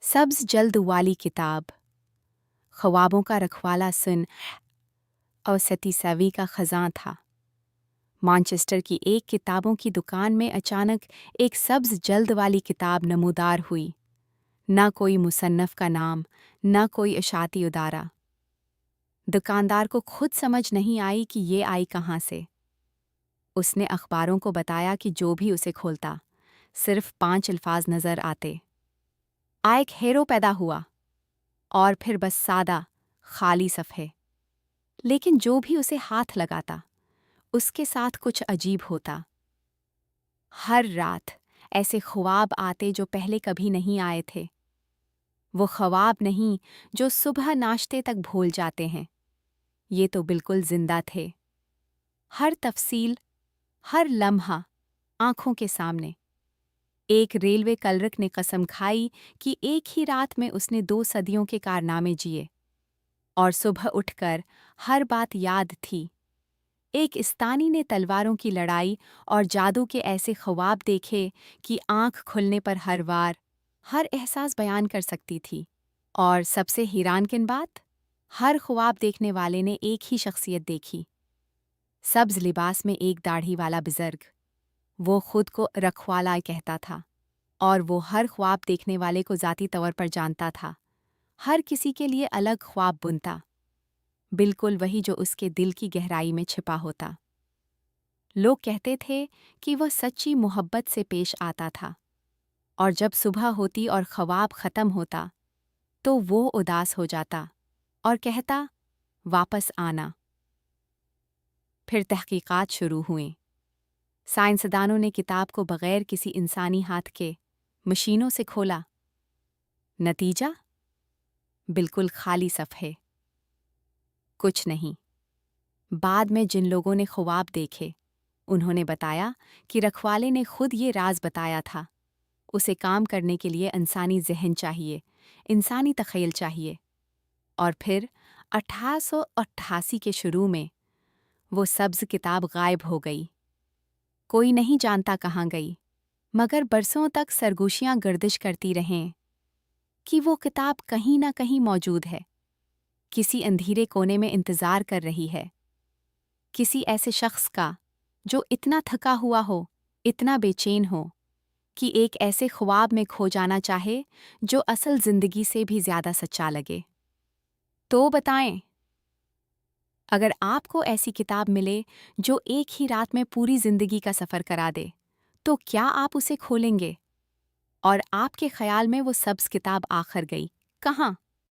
सब्ज जल्द वाली किताब। ख्वाबों का रखवाला सुन और 27वीं का खजां था। मानचेस्टर की एक किताबों की दुकान में अचानक एक सब्ज जल्द वाली किताब नमूदार हुई। न कोई मुसन्नफ का नाम, न कोई इशाती उदारा। दुकानदार को खुद समझ नहीं आई कि ये आई कहाँ से। उसने अखबारों को बताया कि जो भी उसे खोलता सिर्फ 5 अल्फाज नजर आते। एक हेरो पैदा हुआ और फिर बस सादा खाली सफ़े। लेकिन जो भी उसे हाथ लगाता उसके साथ कुछ अजीब होता। हर रात ऐसे ख्वाब आते जो पहले कभी नहीं आए थे। वो ख्वाब नहीं जो सुबह नाश्ते तक भूल जाते हैं। ये तो बिल्कुल जिंदा थे। हर तफसील, हर लम्हा आंखों के सामने। एक रेलवे क्लर्क ने कसम खाई कि एक ही रात में उसने 2 सदियों के कारनामे जिए और सुबह उठकर हर बात याद थी। एक इस्तानी ने तलवारों की लड़ाई और जादू के ऐसे ख्वाब देखे कि आंख खुलने पर हर वार हर एहसास बयान कर सकती थी। और सबसे हैरानकिन बात, हर ख्वाब देखने वाले ने एक ही शख्सियत देखी। सब्ज लिबास में एक दाढ़ी वाला बुजुर्ग। वो खुद को रखवाला कहता था और वो हर ख्वाब देखने वाले को ज़ाती तौर पर जानता था। हर किसी के लिए अलग ख्वाब बुनता, बिल्कुल वही जो उसके दिल की गहराई में छिपा होता। लोग कहते थे कि वह सच्ची मोहब्बत से पेश आता था, और जब सुबह होती और ख्वाब ख़त्म होता तो वो उदास हो जाता और कहता, वापस आना। फिर तहकीकात शुरू हुई। साइंसदानों ने किताब को बग़ैर किसी इंसानी हाथ के मशीनों से खोला। नतीजा? बिल्कुल खाली सफ़े। कुछ नहीं। बाद में जिन लोगों ने ख्वाब देखे उन्होंने बताया कि रखवाले ने खुद ये राज बताया था। उसे काम करने के लिए इंसानी ज़हन चाहिए, इंसानी तख़य्युल चाहिए। और फिर 1888 के शुरू में वो सब्ज़ किताब गायब हो गई। कोई नहीं जानता कहाँ गई, मगर बरसों तक सरगोशियाँ गर्दिश करती रहें कि वो किताब कहीं ना कहीं मौजूद है, किसी अंधेरे कोने में इंतज़ार कर रही है। किसी ऐसे शख्स का जो इतना थका हुआ हो, इतना बेचैन हो कि एक ऐसे ख्वाब में खो जाना चाहे जो असल ज़िंदगी से भी ज़्यादा सच्चा लगे। तो बताएं, अगर आपको ऐसी किताब मिले जो एक ही रात में पूरी ज़िंदगी का सफ़र करा दे, तो क्या आप उसे खोलेंगे? और आपके ख़्याल में वो सब्ज़ किताब आखिर गई कहाँ?